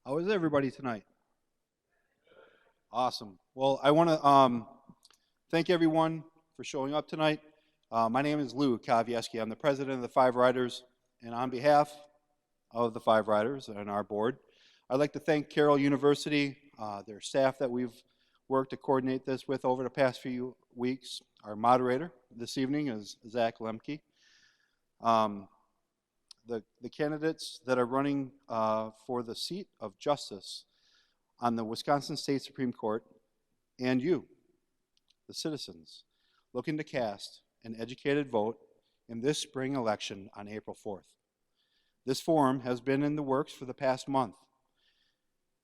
How is everybody tonight? Awesome. Well, I want to thank everyone for showing up tonight. My name is Lou Kavieski. I'm the president of the Five Riders, and on behalf of the Five Riders and our board, I'd like to thank Carroll University, their staff that we've worked to coordinate this with over the past few weeks. Our moderator this evening is Zach Lemke. The candidates that are running for the seat of justice on the Wisconsin State Supreme Court, and you, the citizens, looking to cast an educated vote in this spring election on April 4th. This forum has been in the works for the past month.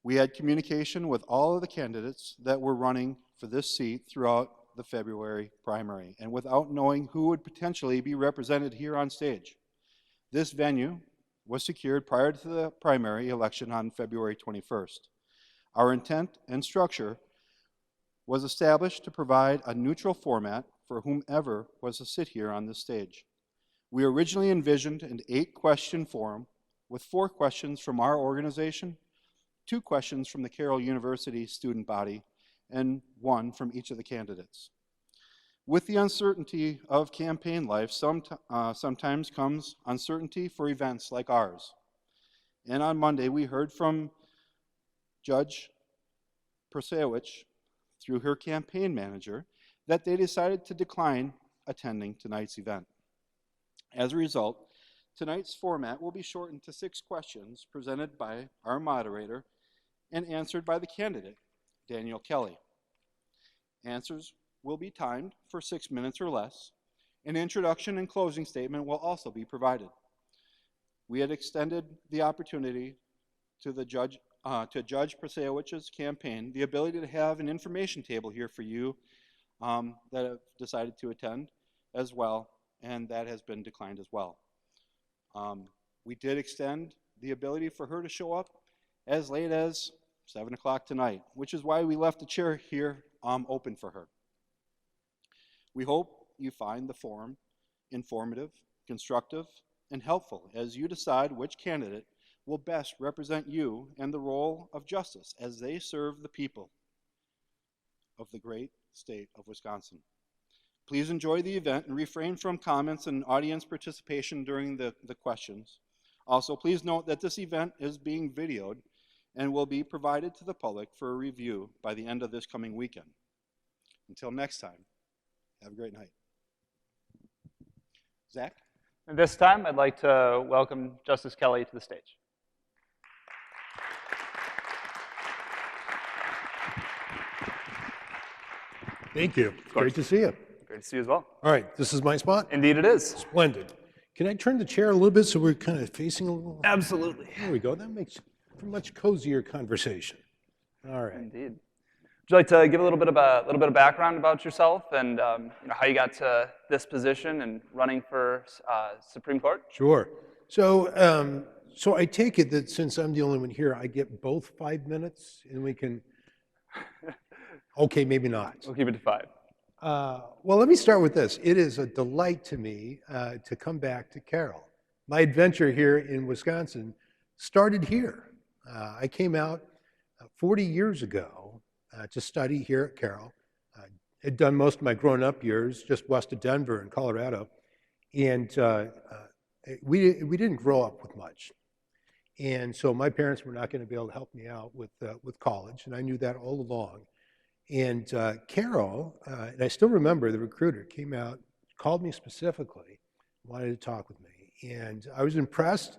We had communication with all of the candidates that were running for this seat throughout the February primary, and without knowing who would potentially be represented here on stage. This venue was secured prior to the primary election on February 21st. Our intent and structure was established to provide a neutral format for whomever was to sit here on this stage. We originally envisioned an 8-question forum with 4 questions from our organization, 2 questions from the Carroll University student body, and 1 from each of the candidates. With the uncertainty of campaign life, sometimes comes uncertainty for events like ours. And on Monday, we heard from Judge Protasiewicz through her campaign manager that they decided to decline attending tonight's event. As a result, tonight's format will be shortened to 6 questions presented by our moderator and answered by the candidate, Daniel Kelly. Answers will be timed for 6 minutes or less. An introduction and closing statement will also be provided. We had extended the opportunity to Judge Protasiewicz's campaign the ability to have an information table here for you that have decided to attend as well, and that has been declined as well. We did extend the ability for her to show up as late as 7 o'clock tonight, which is why we left the chair here open for her. We hope you find the forum informative, constructive, and helpful as you decide which candidate will best represent you and the role of justice as they serve the people of the great state of Wisconsin. Please enjoy the event and refrain from comments and audience participation during the questions. Also, please note that this event is being videoed and will be provided to the public for a review by the end of this coming weekend. Until next time, have a great night. Zach? At this time, I'd like to welcome Justice Kelly to the stage. Thank you. Great to see you. Great to see you as well. All right, this is my spot? Indeed it is. Splendid. Can I turn the chair a little bit so we're kind of facing a little? Absolutely. There we go. That makes for a much cozier conversation. All right. Indeed. Would you like to give a little bit of background about yourself and how you got to this position and running for Supreme Court? Sure. So, so I take it that since I'm the only one here, I get both 5 minutes, and we can. Okay, maybe not. We'll keep it to 5. Well, let me start with this. It is a delight to me to come back to Carroll. My adventure here in Wisconsin started here. I came out 40 years ago to study here at Carroll. Had done most of my grown-up years just west of Denver in Colorado, and we didn't grow up with much. And so my parents were not going to be able to help me out with college, and I knew that all along. And Carroll, and I still remember the recruiter came out, called me specifically, wanted to talk with me. And I was impressed.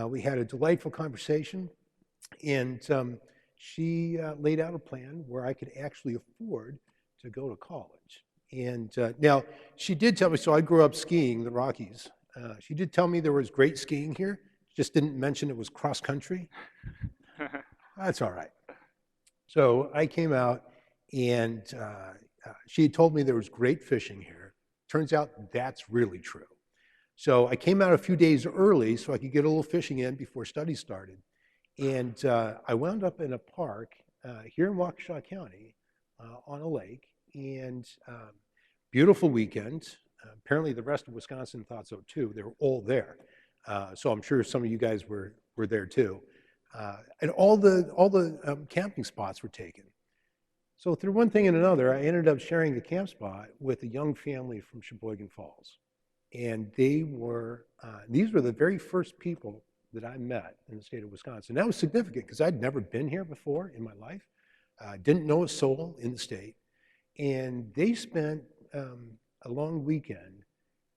We had a delightful conversation. And she laid out a plan where I could actually afford to go to college. And now, she did tell me, so I grew up skiing the Rockies. She did tell me there was great skiing here. Just didn't mention it was cross country. That's all right. So I came out. And she had told me there was great fishing here. Turns out that's really true. So I came out a few days early so I could get a little fishing in before studies started. And I wound up in a park here in Waukesha County on a lake. And beautiful weekend. Apparently the rest of Wisconsin thought so too. They were all there. So I'm sure some of you guys were there too. and all the camping spots were taken. So through one thing and another, I ended up sharing a camp spot with a young family from Sheboygan Falls. And these were the very first people that I met in the state of Wisconsin. That was significant because I'd never been here before in my life, didn't know a soul in the state. And they spent a long weekend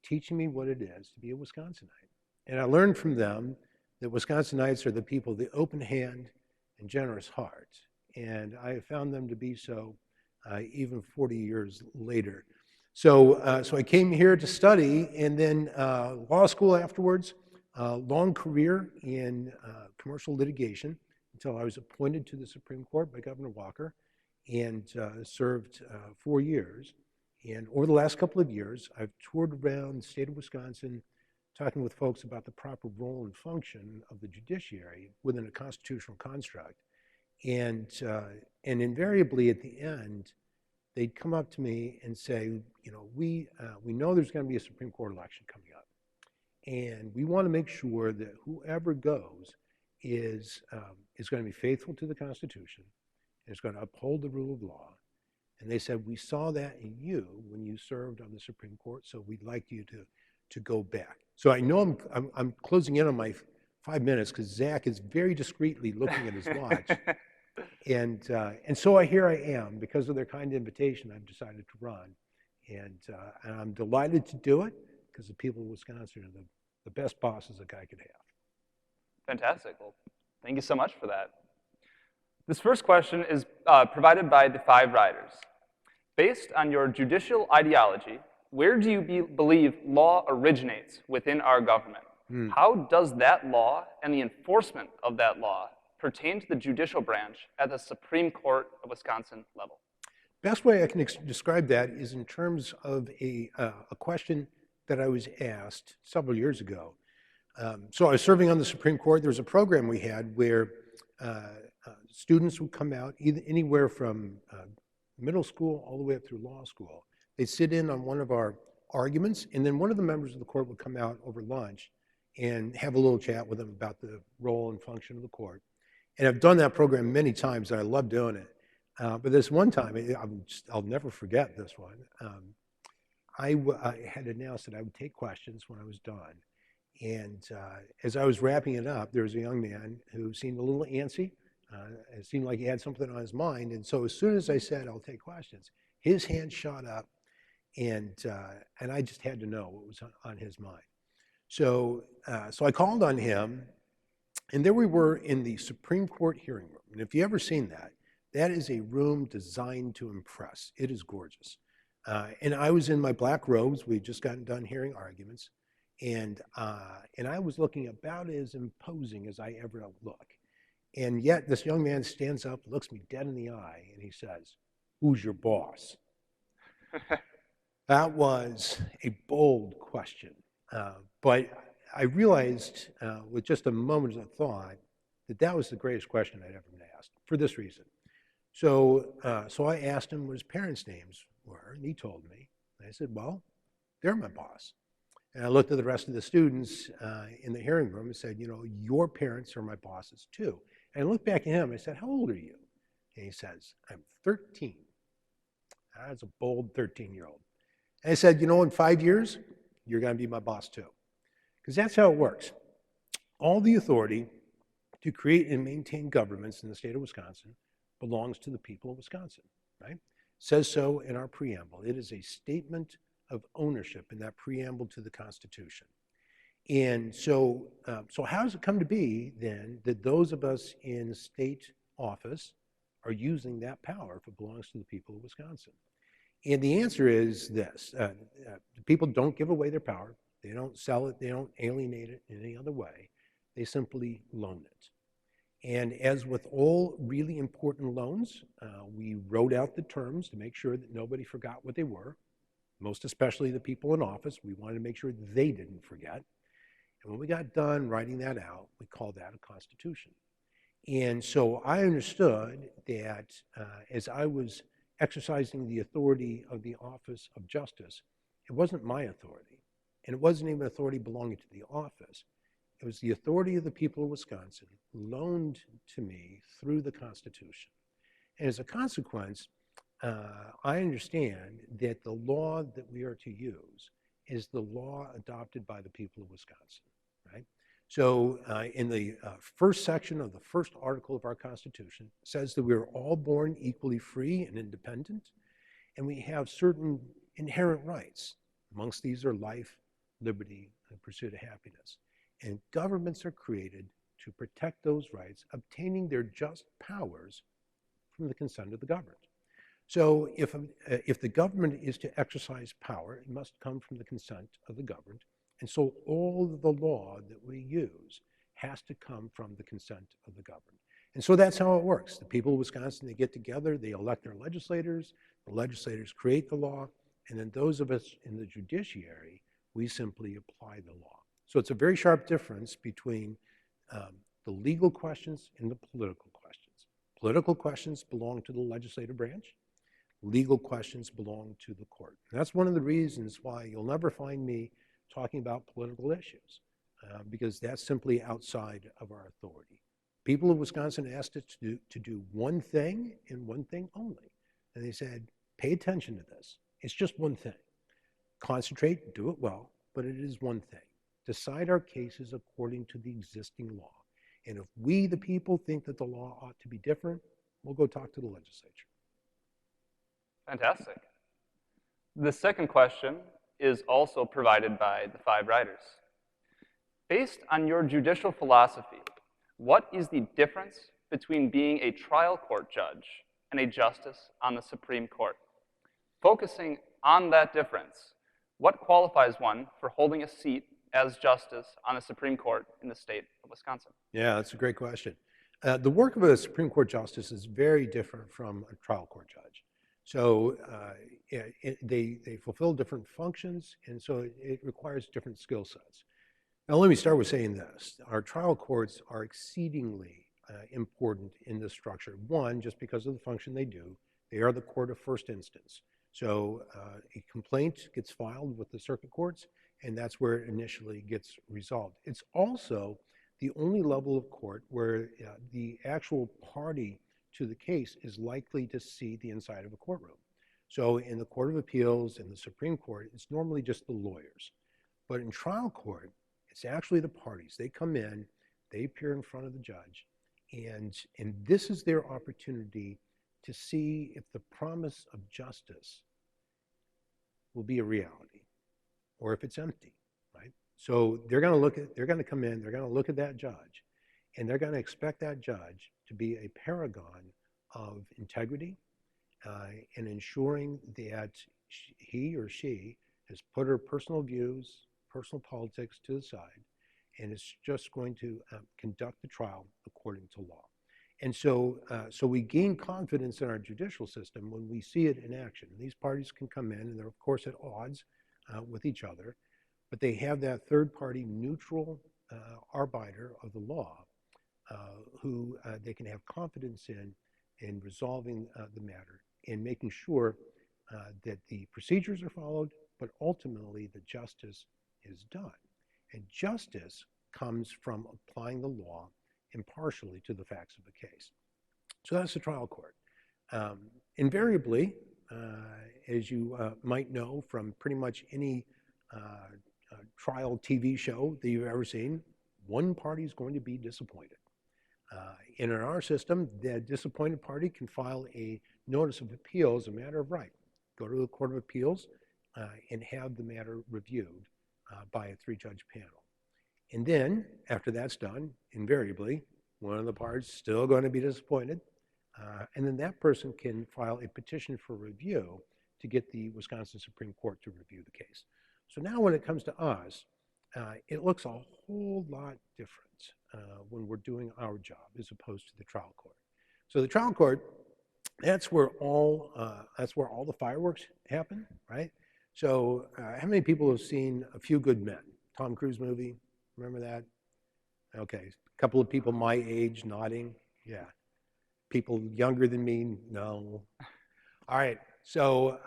teaching me what it is to be a Wisconsinite. And I learned from them that Wisconsinites are the people of the open hand and generous heart. And I have found them to be so even 40 years later. So I came here to study, and then law school afterwards, long career in commercial litigation until I was appointed to the Supreme Court by Governor Walker, and served 4 years. And over the last couple of years, I've toured around the state of Wisconsin talking with folks about the proper role and function of the judiciary within a constitutional construct. And invariably at the end, they'd come up to me and say, we know there's going to be a Supreme Court election coming up, and we want to make sure that whoever goes is going to be faithful to the Constitution, is going to uphold the rule of law. And they said, we saw that in you when you served on the Supreme Court, so we'd like you to go back. So I know I'm closing in on my 5 minutes because Zach is very discreetly looking at his watch. And so here I am. Because of their kind invitation, I've decided to run. And I'm delighted to do it because the people of Wisconsin are the best bosses a guy could have. Fantastic. Well, thank you so much for that. This first question is provided by the 5 riders. Based on your judicial ideology, where do you believe law originates within our government? How does that law and the enforcement of that law pertain to the judicial branch at the Supreme Court of Wisconsin level? Best way I can describe that is in terms of a question that I was asked several years ago. So I was serving on the Supreme Court. There was a program we had where students would come out anywhere from middle school all the way up through law school. They'd sit in on one of our arguments, and then one of the members of the court would come out over lunch and have a little chat with them about the role and function of the court. And I've done that program many times, and I love doing it. But this one time, I'll never forget this one. I had announced that I would take questions when I was done. And as I was wrapping it up, there was a young man who seemed a little antsy. It seemed like he had something on his mind. And so as soon as I said, I'll take questions, his hand shot up, and I just had to know what was on his mind. So I called on him, and there we were in the Supreme Court hearing room. And if you've ever seen that, that is a room designed to impress. It is gorgeous. And I was in my black robes. We'd just gotten done hearing arguments. And I was looking about as imposing as I ever look. And yet this young man stands up, looks me dead in the eye, and he says, "Who's your boss?" That was a bold question. But I realized with just a moment of thought that was the greatest question I'd ever been asked for this reason. So I asked him what his parents' names were, and he told me. And I said, well, they're my boss. And I looked at the rest of the students in the hearing room and said, your parents are my bosses too. And I looked back at him and I said, how old are you? And he says, I'm 13. That's a bold 13-year-old. And I said, in 5 years, you're going to be my boss too. Because that's how it works. All the authority to create and maintain governments in the state of Wisconsin belongs to the people of Wisconsin, right? It says so in our preamble. It is a statement of ownership in that preamble to the Constitution. And so how does it come to be then that those of us in state office are using that power if it belongs to the people of Wisconsin? And the answer is this. People don't give away their power. They don't sell it. They don't alienate it in any other way. They simply loan it. And as with all really important loans, we wrote out the terms to make sure that nobody forgot what they were, most especially the people in office. We wanted to make sure they didn't forget. And when we got done writing that out, we called that a constitution. And so I understood that as I was exercising the authority of the office of justice, it wasn't my authority. And it wasn't even authority belonging to the office. It was the authority of the people of Wisconsin loaned to me through the Constitution. And as a consequence, I understand that the law that we are to use is the law adopted by the people of Wisconsin, right? So in the first section of the first article of our Constitution, it says that we are all born equally free and independent, and we have certain inherent rights. Amongst these are life, liberty, and pursuit of happiness. And governments are created to protect those rights, obtaining their just powers from the consent of the governed. So if the government is to exercise power, it must come from the consent of the governed. And so all of the law that we use has to come from the consent of the governed. And so that's how it works. The people of Wisconsin, they get together, they elect their legislators, the legislators create the law, and then those of us in the judiciary, we simply apply the law. So it's a very sharp difference between the legal questions and the political questions. Political questions belong to the legislative branch. Legal questions belong to the court. And that's one of the reasons why you'll never find me talking about political issues, because that's simply outside of our authority. People of Wisconsin asked us to do one thing and one thing only. And they said, pay attention to this. It's just one thing. Concentrate, do it well, but it is one thing. Decide our cases according to the existing law. And if we, the people, think that the law ought to be different, we'll go talk to the legislature. Fantastic. The second question is also provided by the 5 writers. Based on your judicial philosophy, what is the difference between being a trial court judge and a justice on the Supreme Court? Focusing on that difference, what qualifies one for holding a seat as justice on the Supreme Court in the state of Wisconsin? Yeah, that's a great question. The work of a Supreme Court justice is very different from a trial court judge. So they fulfill different functions, and so it requires different skill sets. Now, let me start with saying this. Our trial courts are exceedingly important in this structure. One, just because of the function they do, they are the court of first instance. So a complaint gets filed with the circuit courts, and that's where it initially gets resolved. It's also the only level of court where the actual party to the case is likely to see the inside of a courtroom. So in the Court of Appeals and the Supreme Court, it's normally just the lawyers. But in trial court, it's actually the parties. They come in, they appear in front of the judge, and this is their opportunity to see if the promise of justice will be a reality or if it's empty, right? So they're going to come in, they're going to look at that judge, and they're going to expect that judge to be a paragon of integrity and ensuring that he or she has put her personal views, personal politics to the side, and is just going to conduct the trial according to law. And so we gain confidence in our judicial system when we see it in action. These parties can come in, and they're, of course, at odds with each other, but they have that third-party neutral arbiter of the law who they can have confidence in resolving the matter and making sure that the procedures are followed, but ultimately the justice is done. And justice comes from applying the law impartially to the facts of the case. So that's the trial court. Invariably, as you might know from pretty much any trial TV show that you've ever seen, one party is going to be disappointed. And in our system, the disappointed party can file a notice of appeal as a matter of right. Go to the Court of Appeals and have the matter reviewed by a 3-judge panel. And then, after that's done, invariably, one of the parties is still going to be disappointed. And then that person can file a petition for review to get the Wisconsin Supreme Court to review the case. So now when it comes to us, it looks a whole lot different when we're doing our job as opposed to the trial court. So the trial court, that's where all the fireworks happen, right? So how many people have seen A Few Good Men? Tom Cruise movie, remember that? Okay, a couple of people my age nodding, yeah. People younger than me, no. All right, so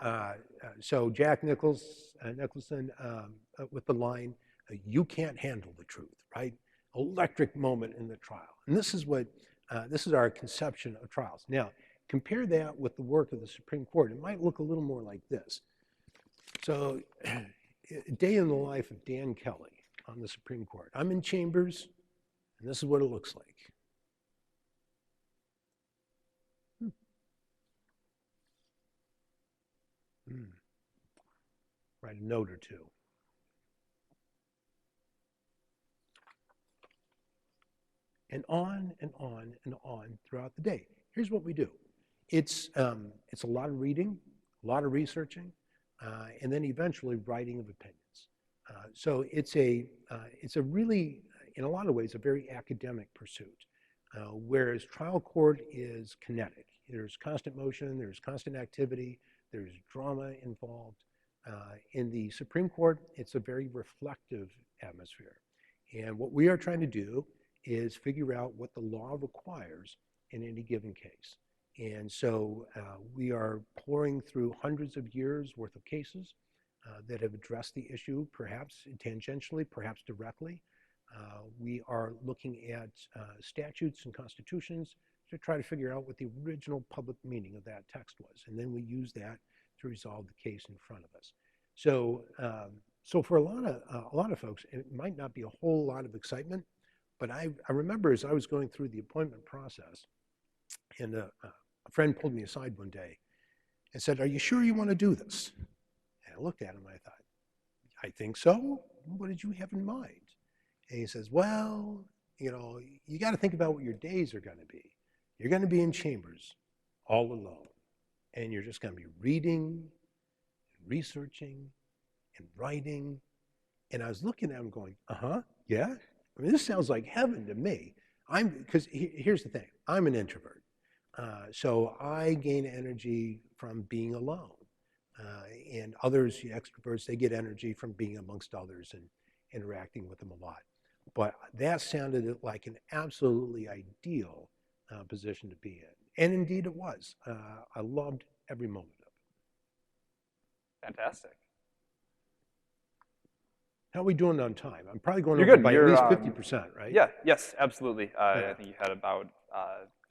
Jack Nicholson with the line, "You can't handle the truth," right? electric moment in the trial. And this is our conception of trials. Now, compare that with the work of the Supreme Court. It might look a little more like this. So, a day in the life of Dan Kelly on the Supreme Court. I'm in chambers, and this is what it looks like. Write a note or two. And on and on and on throughout the day. Here's what we do. It's a lot of reading, a lot of researching, and then eventually writing of opinions. So it's a really, in a lot of ways, a very academic pursuit, whereas trial court is kinetic. There's constant motion, there's constant activity, there's drama involved. In the Supreme Court, it's a very reflective atmosphere. And what we are trying to do is figure out what the law requires in any given case. And so we are pouring through hundreds of years worth of cases that have addressed the issue, perhaps tangentially, perhaps directly. We are looking at statutes and constitutions to try to figure out what the original public meaning of that text was. And then we use that to resolve the case in front of us. So, so for a lot of folks, it might not be a whole lot of excitement, but I remember as I was going through the appointment process, and a friend pulled me aside one day and said, "Are you sure you want to do this?" And I looked at him and I thought, "I think so. What did you have in mind?" And he says, "Well, you know, you got to think about what your days are going to be. You're going to be in chambers all alone, and you're just going to be reading, and researching, and writing." And I was looking at him going, yeah. I mean, this sounds like heaven to me. Because here's the thing, I'm an introvert. So I gain energy from being alone. And others, the extroverts, they get energy from being amongst others and interacting with them a lot. But that sounded like an absolutely ideal position to be in. And indeed it was. I loved every moment of it. Fantastic. How are we doing on time? I'm probably going You're over good. by You're, at least 50%, right? Yeah, yes, absolutely. Yeah. I think you had about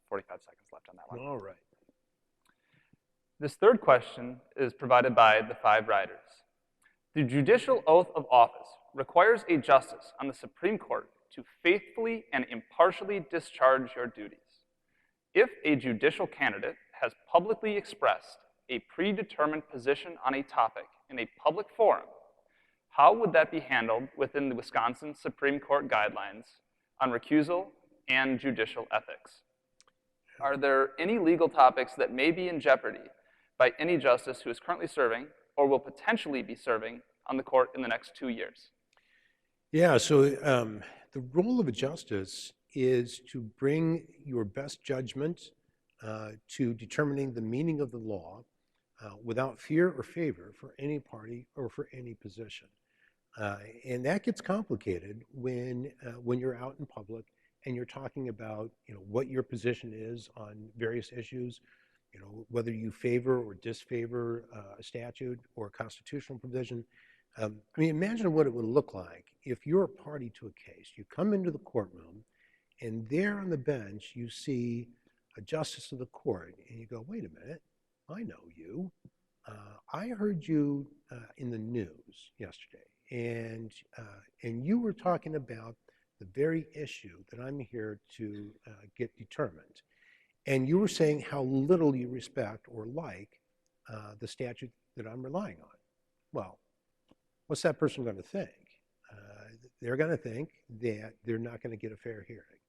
45 seconds left on that one. All right. This third question is provided by the 5 writers. The judicial oath of office requires a justice on the Supreme Court to faithfully and impartially discharge your duties. If a judicial candidate has publicly expressed a predetermined position on a topic in a public forum, how would that be handled within the Wisconsin Supreme Court guidelines on recusal and judicial ethics? Are there any legal topics that may be in jeopardy by any justice who is currently serving or will potentially be serving on the court in the next 2 years? Yeah, so the role of a justice is to bring your best judgment to determining the meaning of the law without fear or favor for any party or for any position. And that gets complicated when you're out in public and you're talking about, what your position is on various issues, whether you favor or disfavor a statute or a constitutional provision. I mean, imagine what it would look like if you're a party to a case. You come into the courtroom, and there on the bench you see a justice of the court, and you go, "Wait a minute, I know you. I heard you in the news yesterday, and you were talking about the very issue that I'm here to get determined. And you were saying how little you respect or like the statute that I'm relying on." Well, what's that person going to think? They're going to think that they're not going to get a fair hearing.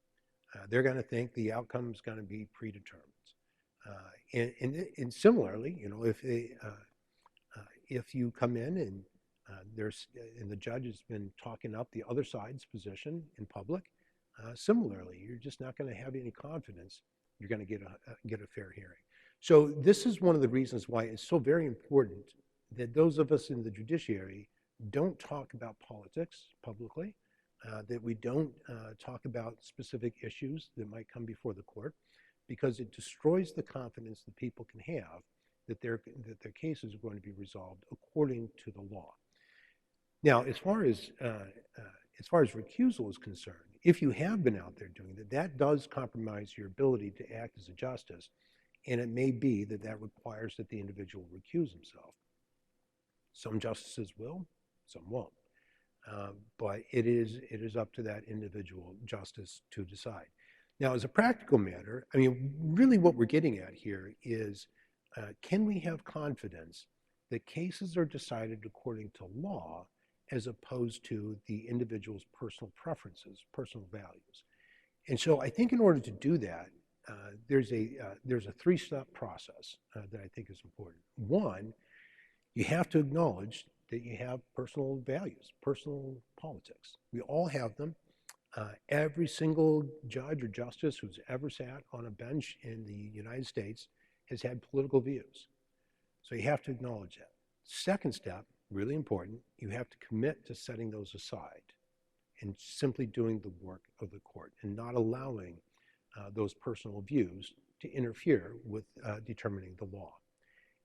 They're going to think the outcome is going to be predetermined. And similarly, if you come in and the judge has been talking up the other side's position in public, similarly, you're just not going to have any confidence you're going to get a fair hearing. So this is one of the reasons why it's so very important that those of us in the judiciary don't talk about politics publicly, that we don't talk about specific issues that might come before the court, because it destroys the confidence that people can have that their cases are going to be resolved according to the law. Now, as far as as far as recusal is concerned, if you have been out there doing that, that does compromise your ability to act as a justice, and it may be that that requires that the individual recuse himself. Some justices will, some won't. But it is up to that individual justice to decide. Now, as a practical matter, I mean, really what we're getting at here is, can we have confidence that cases are decided according to law as opposed to the individual's personal preferences, personal values? And so I think in order to do that, there's a three-step process that I think is important. One, you have to acknowledge that you have personal values, personal politics. We all have them. Every single judge or justice who's ever sat on a bench in the United States has had political views. So you have to acknowledge that. Second step, really important, you have to commit to setting those aside and simply doing the work of the court and not allowing those personal views to interfere with determining the law.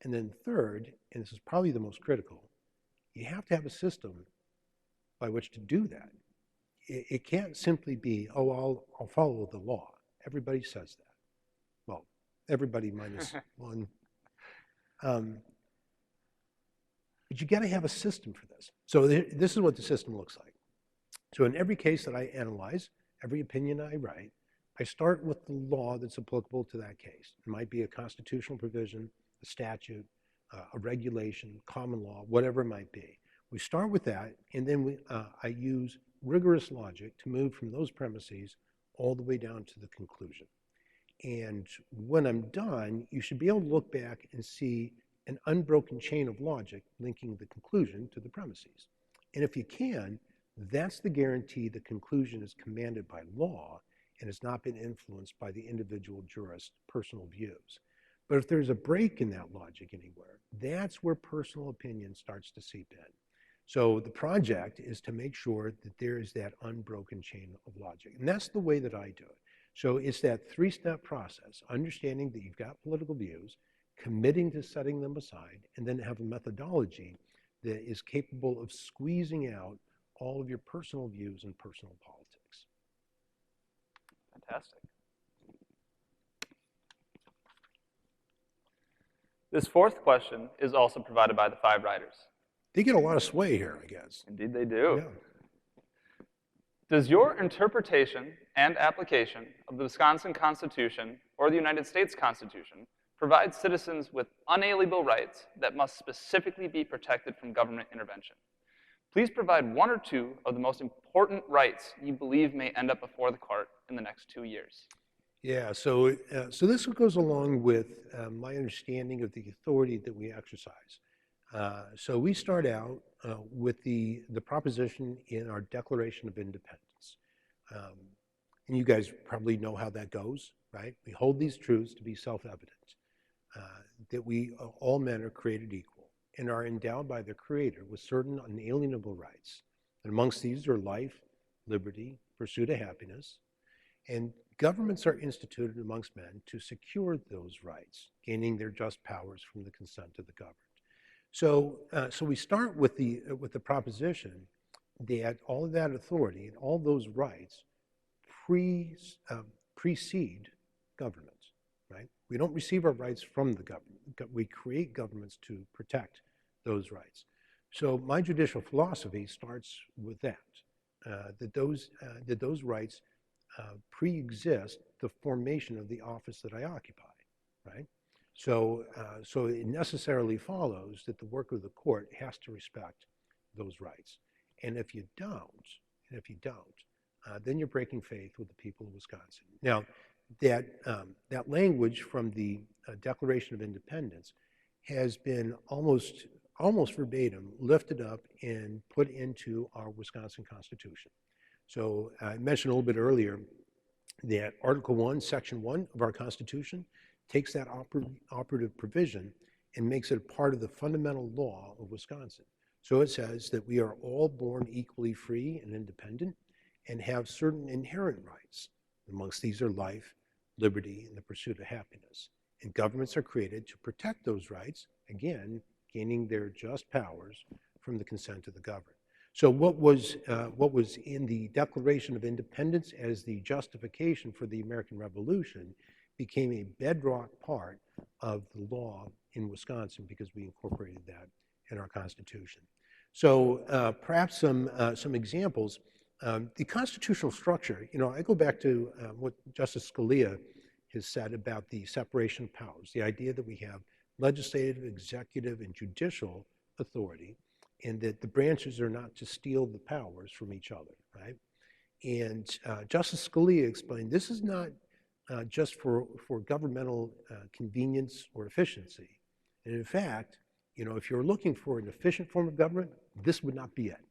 And then third, and this is probably the most critical, you have to have a system by which to do that. It can't simply be, oh, I'll follow the law. Everybody says that. Well, everybody minus one. But you got to have a system for this. So this is what the system looks like. So in every case that I analyze, every opinion I write, I start with the law that's applicable to that case. It might be a constitutional provision, a statute, a regulation, common law, whatever it might be. We start with that, and then I use rigorous logic to move from those premises all the way down to the conclusion. And when I'm done, you should be able to look back and see an unbroken chain of logic linking the conclusion to the premises. And if you can, that's the guarantee the conclusion is commanded by law and has not been influenced by the individual jurist's personal views. But if there's a break in that logic anywhere, that's where personal opinion starts to seep in. So the project is to make sure that there is that unbroken chain of logic. And that's the way that I do it. So it's that three-step process, understanding that you've got political views, committing to setting them aside, and then have a methodology that is capable of squeezing out all of your personal views and personal politics. Fantastic. This fourth question is also provided by the five writers. They get a lot of sway here, I guess. Indeed they do. Yeah. Does your interpretation and application of the Wisconsin Constitution or the United States Constitution provide citizens with unalienable rights that must specifically be protected from government intervention? Please provide one or two of the most important rights you believe may end up before the court in the next 2 years. Yeah, so this goes along with my understanding of the authority that we exercise. So we start out with the proposition in our Declaration of Independence. And you guys probably know how that goes, right? We hold these truths to be self-evident, that we, all men are created equal and are endowed by their Creator with certain unalienable rights. And amongst these are life, liberty, pursuit of happiness, and governments are instituted amongst men to secure those rights, gaining their just powers from the consent of the governed. So we start with the proposition that all of that authority and all those rights precede governments, right? We don't receive our rights from the government. We create governments to protect those rights. So my judicial philosophy starts with that those rights pre-exist the formation of the office that I occupy, right? So it necessarily follows that the work of the court has to respect those rights. And if you don't, then you're breaking faith with the people of Wisconsin. Now, that language from the Declaration of Independence has been almost verbatim lifted up and put into our Wisconsin Constitution. So I mentioned a little bit earlier that Article 1, Section 1 of our Constitution takes that operative provision and makes it a part of the fundamental law of Wisconsin. So it says that we are all born equally free and independent and have certain inherent rights. Amongst these are life, liberty, and the pursuit of happiness. And governments are created to protect those rights, again, gaining their just powers from the consent of the governed. So what was in the Declaration of Independence as the justification for the American Revolution became a bedrock part of the law in Wisconsin because we incorporated that in our Constitution. So perhaps some examples. The constitutional structure, I go back to what Justice Scalia has said about the separation of powers, the idea that we have legislative, executive, and judicial authority, and that the branches are not to steal the powers from each other, right? And Justice Scalia explained this is not just for governmental convenience or efficiency. And in fact, if you're looking for an efficient form of government, this would not be it.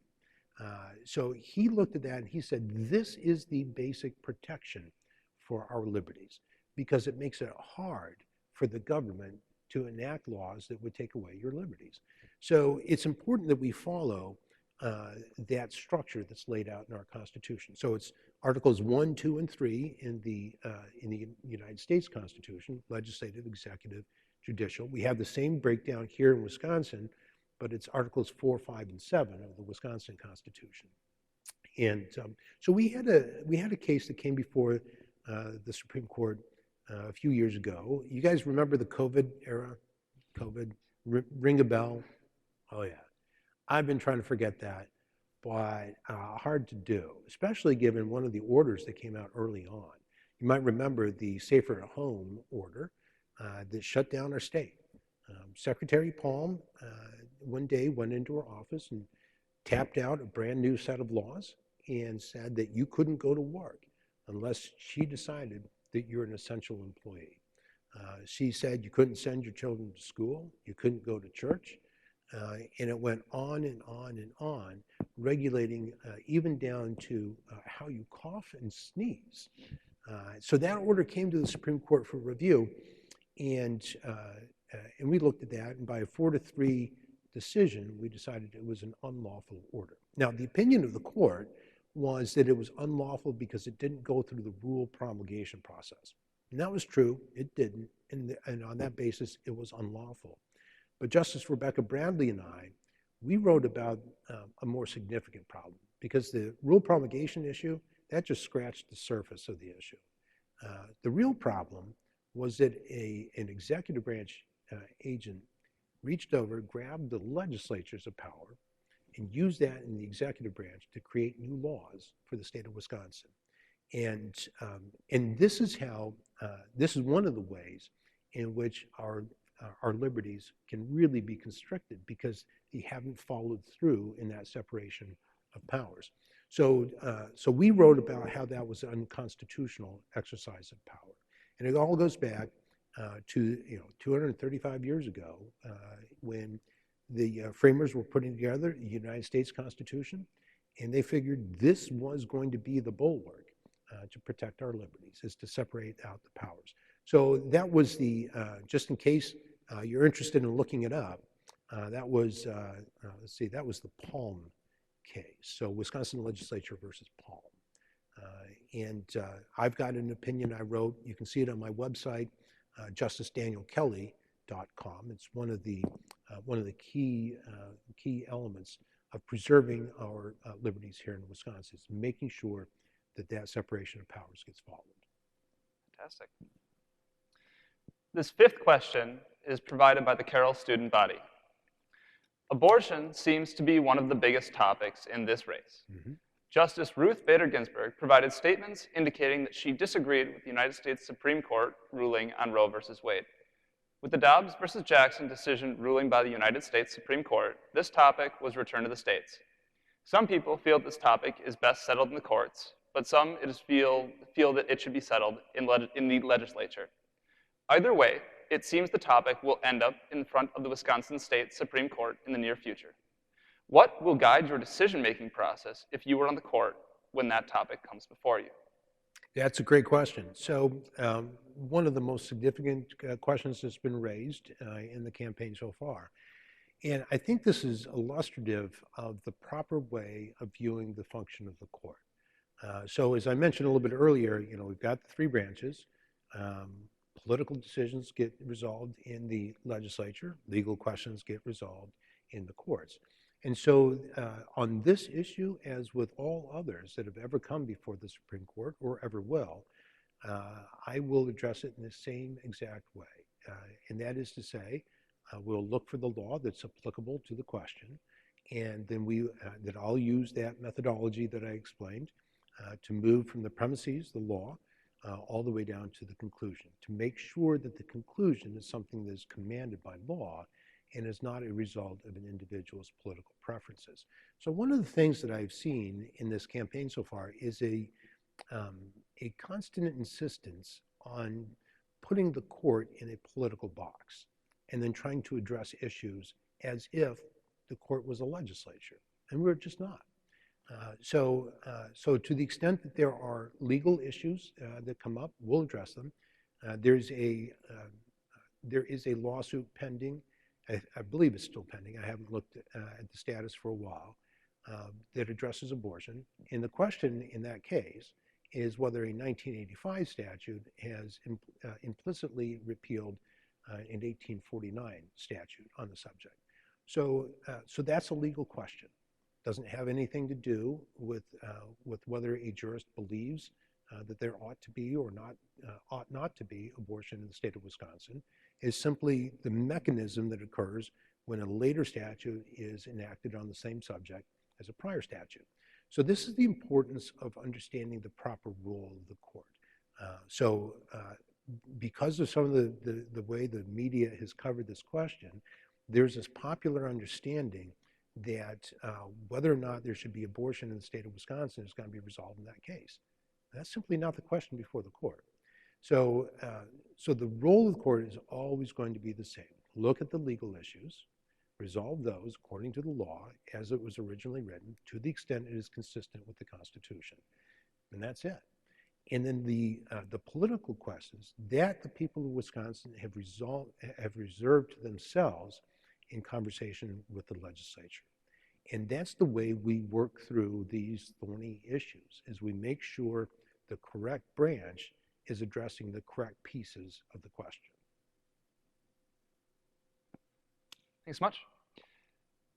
So he looked at that and he said, this is the basic protection for our liberties because it makes it hard for the government to enact laws that would take away your liberties. So it's important that we follow that structure that's laid out in our Constitution. So it's Articles 1, 2, and 3 in the United States Constitution, legislative, executive, judicial. We have the same breakdown here in Wisconsin, but it's Articles 4, 5, and 7 of the Wisconsin Constitution. And so we had a case that came before the Supreme Court a few years ago. You guys remember the COVID era? COVID, ring a bell? Oh yeah. I've been trying to forget that, but hard to do, especially given one of the orders that came out early on. You might remember the Safer at Home order that shut down our state. Secretary Palm one day went into her office and tapped out a brand new set of laws and said that you couldn't go to work unless she decided that you're an essential employee. She said you couldn't send your children to school, you couldn't go to church, and it went on and on and on, regulating even down to how you cough and sneeze. So that order came to the Supreme Court for review, and we looked at that, and by a 4-3 decision, we decided it was an unlawful order. Now, the opinion of the court was that it was unlawful because it didn't go through the rule promulgation process. And that was true, it didn't, and on that basis, it was unlawful. But Justice Rebecca Bradley and I, we wrote about a more significant problem because the rule promulgation issue, that just scratched the surface of the issue. The real problem was that an executive branch agent reached over, grabbed the legislatures of power, and used that in the executive branch to create new laws for the state of Wisconsin. And this is how, this is one of the ways in which our liberties can really be constricted because they haven't followed through in that separation of powers. So we wrote about how that was an unconstitutional exercise of power. And it all goes back to 235 years ago when the framers were putting together the United States Constitution, and they figured this was going to be the bulwark to protect our liberties, is to separate out the powers. So that was the, just in case you're interested in looking it up, that was, let's see, that was the Palm case. So Wisconsin legislature versus Palm. And I've got an opinion I wrote. You can see it on my website, justicedanielkelly.com. It's one of the key elements of preserving our liberties here in Wisconsin. It's making sure that separation of powers gets followed. Fantastic. This fifth question is provided by the Carroll student body. Abortion seems to be one of the biggest topics in this race. Mm-hmm. Justice Ruth Bader Ginsburg provided statements indicating that she disagreed with the United States Supreme Court ruling on Roe versus Wade. With the Dobbs versus Jackson decision ruling by the United States Supreme Court, this topic was returned to the states. Some people feel this topic is best settled in the courts, but some feel that it should be settled in the legislature. Either way, it seems the topic will end up in front of the Wisconsin State Supreme Court in the near future. What will guide your decision-making process if you were on the court when that topic comes before you? That's a great question. So one of the most significant questions that's been raised in the campaign so far. And I think this is illustrative of the proper way of viewing the function of the court. So as I mentioned a little bit earlier, we've got the three branches. Political decisions get resolved in the legislature. Legal questions get resolved in the courts. And so on this issue, as with all others that have ever come before the Supreme Court or ever will, I will address it in the same exact way. And that is to say, we'll look for the law that's applicable to the question, and then that I'll use that methodology that I explained to move from the premises, the law, all the way down to the conclusion, to make sure that the conclusion is something that is commanded by law and is not a result of an individual's political preferences. So one of the things that I've seen in this campaign so far is a constant insistence on putting the court in a political box and then trying to address issues as if the court was a legislature, and we're just not. So to the extent that there are legal issues that come up, we'll address them. There is a lawsuit pending. I believe it's still pending. I haven't looked at the status for a while, that addresses abortion. And the question in that case is whether a 1985 statute has implicitly repealed an 1849 statute on the subject. So that's a legal question. Doesn't have anything to do with whether a jurist believes that there ought to be or ought not to be abortion in the state of Wisconsin. Is simply the mechanism that occurs when a later statute is enacted on the same subject as a prior statute. So this is the importance of understanding the proper role of the court. Because of some of the way the media has covered this question, there's this popular understanding that whether or not there should be abortion in the state of Wisconsin is going to be resolved in that case. That's simply not the question before the court. So the role of the court is always going to be the same. Look at the legal issues, resolve those according to the law as it was originally written, to the extent it is consistent with the Constitution. And that's it. And then the political questions that the people of Wisconsin have reserved to themselves in conversation with the legislature. And that's the way we work through these thorny issues, is we make sure the correct branch is addressing the correct pieces of the question. Thanks so much.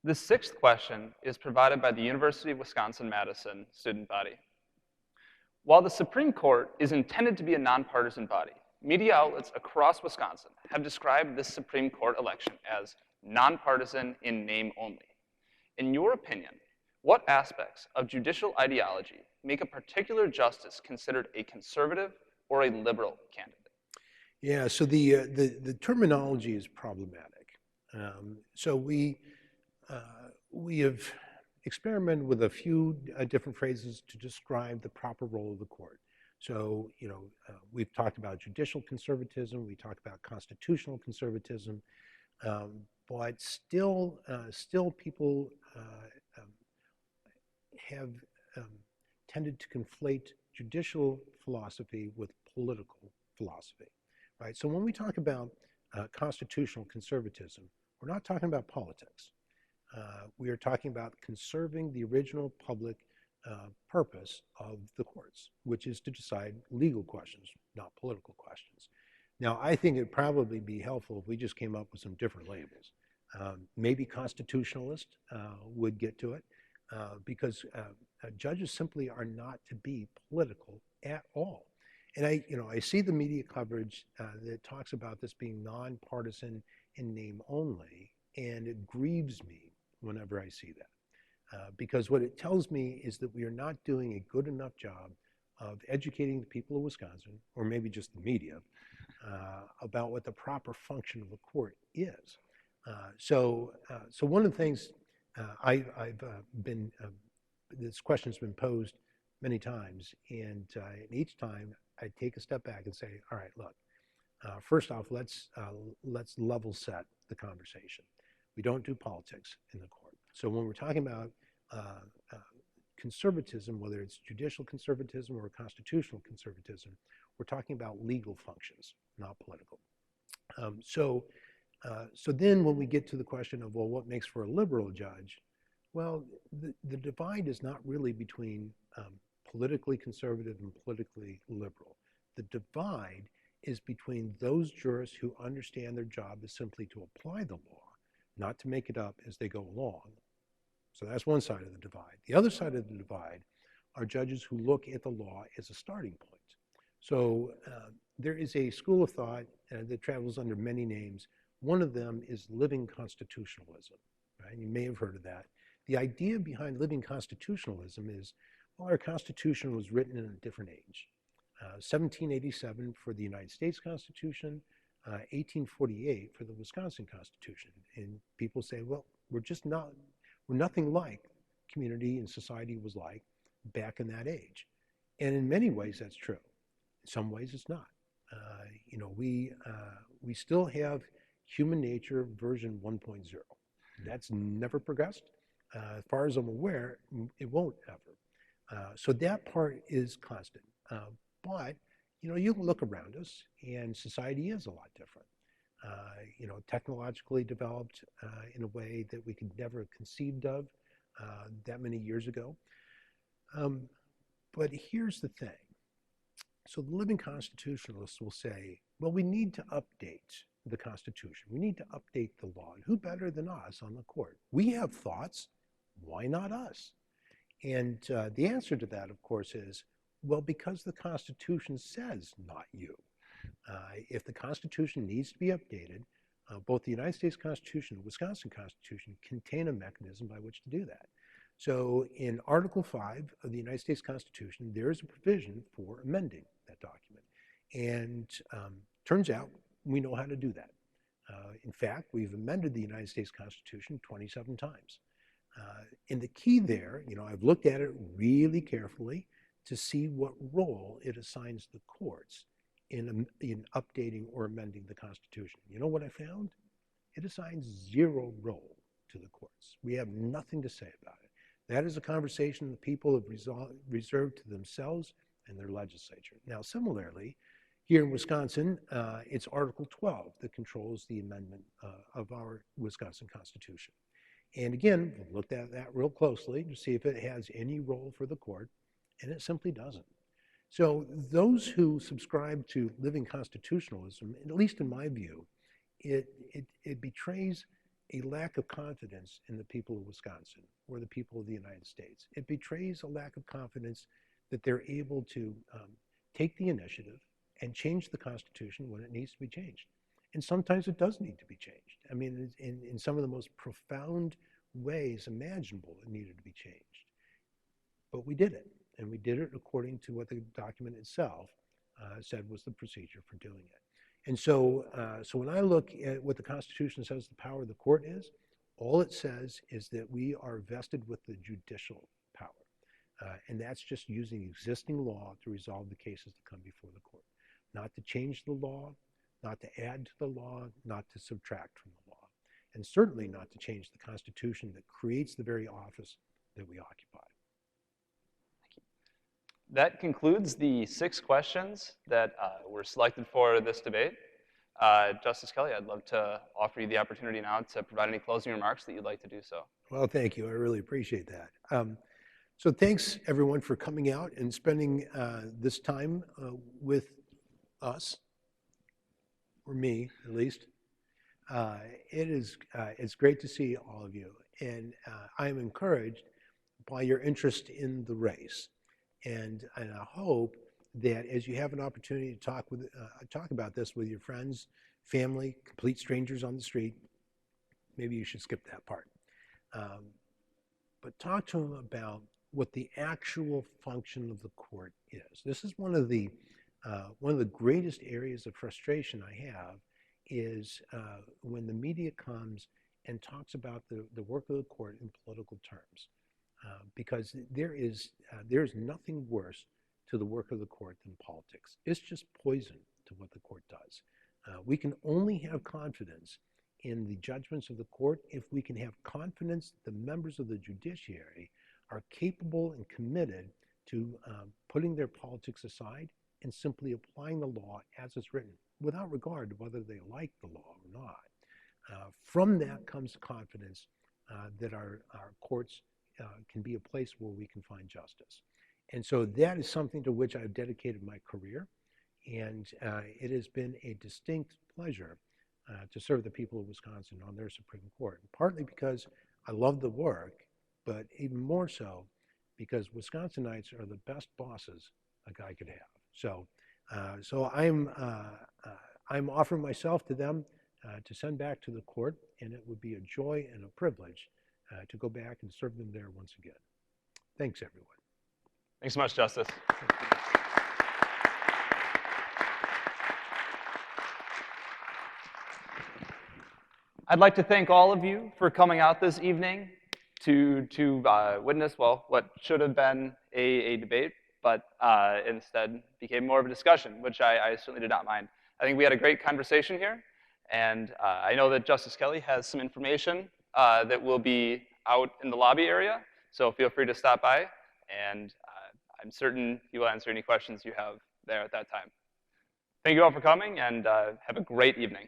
The sixth question is provided by the University of Wisconsin-Madison student body. While the Supreme Court is intended to be a nonpartisan body, media outlets across Wisconsin have described this Supreme Court election as nonpartisan in name only. In your opinion, what aspects of judicial ideology make a particular justice considered a conservative or a liberal candidate? Yeah, so the terminology is problematic. So we have experimented with a few different phrases to describe the proper role of the court. So, we've talked about judicial conservatism, we talked about constitutional conservatism, but still people have tended to conflate judicial philosophy with political philosophy, right? So when we talk about constitutional conservatism, we're not talking about politics. We are talking about conserving the original public purpose of the courts, which is to decide legal questions, not political questions. Now, I think it'd probably be helpful if we just came up with some different labels. Maybe constitutionalist would get to it, because judges simply are not to be political at all. And I see the media coverage that talks about this being nonpartisan in name only, and it grieves me whenever I see that. Because what it tells me is that we are not doing a good enough job of educating the people of Wisconsin, or maybe just the media, about what the proper function of the court is. So one of the things this question's been posed many times, and each time I take a step back and say, all right, look, first off, let's level set the conversation. We don't do politics in the court. So when we're talking about conservatism, whether it's judicial conservatism or constitutional conservatism, we're talking about legal functions, not political. So then when we get to the question of, well, what makes for a liberal judge? Well, the divide is not really between politically conservative and politically liberal. The divide is between those jurists who understand their job is simply to apply the law, not to make it up as they go along, So that's one side of the divide. The other side of the divide are judges who look at the law as a starting point. So there is a school of thought that travels under many names. One of them is living constitutionalism. Right? You may have heard of that. The idea behind living constitutionalism is, well, our Constitution was written in a different age. 1787 for the United States Constitution, 1848 for the Wisconsin Constitution. And people say, well, we're nothing like community and society was like back in that age. And in many ways, that's true. In some ways, it's not. We still have human nature version 1.0. That's never progressed. As far as I'm aware, it won't ever. So that part is constant. But, you can look around us and society is a lot different. Technologically developed in a way that we could never have conceived of that many years ago. But here's the thing. So the living constitutionalists will say, well, we need to update the Constitution. We need to update the law. And who better than us on the court? We have thoughts. Why not us? And the answer to that, of course, is, well, because the Constitution says not you. If the Constitution needs to be updated, both the United States Constitution and the Wisconsin Constitution contain a mechanism by which to do that. So in Article 5 of the United States Constitution, there is a provision for amending that document. And turns out we know how to do that. In fact, we've amended the United States Constitution 27 times. And the key there, I've looked at it really carefully to see what role it assigns the courts in updating or amending the Constitution. You know what I found? It assigns zero role to the courts. We have nothing to say about it. That is a conversation the people have reserved to themselves and their legislature. Now, similarly, here in Wisconsin, it's Article 12 that controls the amendment of our Wisconsin Constitution. And again, we've looked at that real closely to see if it has any role for the court, and it simply doesn't. So those who subscribe to living constitutionalism, at least in my view, it betrays a lack of confidence in the people of Wisconsin or the people of the United States. It betrays a lack of confidence that they're able to take the initiative and change the Constitution when it needs to be changed. And sometimes it does need to be changed. I mean, in some of the most profound ways imaginable, it needed to be changed. But we did it, and we did it according to what the document itself said was the procedure for doing it. And so, when I look at what the Constitution says the power of the court is, all it says is that we are vested with the judicial power. And that's just using existing law to resolve the cases that come before the court. Not to change the law, not to add to the law, not to subtract from the law. And certainly not to change the Constitution that creates the very office that we occupy. That concludes the 6 questions that were selected for this debate. Justice Kelly, I'd love to offer you the opportunity now to provide any closing remarks that you'd like to do so. Well, thank you. I really appreciate that. So thanks, everyone, for coming out and spending this time with us, or me, at least. It's great to see all of you, and I am encouraged by your interest in the race. And I hope that as you have an opportunity to talk about this with your friends, family, complete strangers on the street, maybe you should skip that part. But talk to them about what the actual function of the court is. This is one of the greatest areas of frustration I have is when the media comes and talks about the work of the court in political terms. Because there is nothing worse to the work of the court than politics. It's just poison to what the court does. We can only have confidence in the judgments of the court if we can have confidence that the members of the judiciary are capable and committed to putting their politics aside and simply applying the law as it's written, without regard to whether they like the law or not. From that comes confidence that our courts can be a place where we can find justice. And so that is something to which I've dedicated my career. And it has been a distinct pleasure to serve the people of Wisconsin on their Supreme Court, partly because I love the work, but even more so because Wisconsinites are the best bosses a guy could have. So, I'm offering myself to them to send back to the court, and it would be a joy and a privilege to go back and serve them there once again. Thanks, everyone. Thanks so much, Justice. I'd like to thank all of you for coming out this evening to witness, well, what should have been a debate, but instead became more of a discussion, which I certainly did not mind. I think we had a great conversation here, and I know that Justice Kelly has some information that will be out in the lobby area, so feel free to stop by, and I'm certain he will answer any questions you have there at that time. Thank you all for coming, and have a great evening.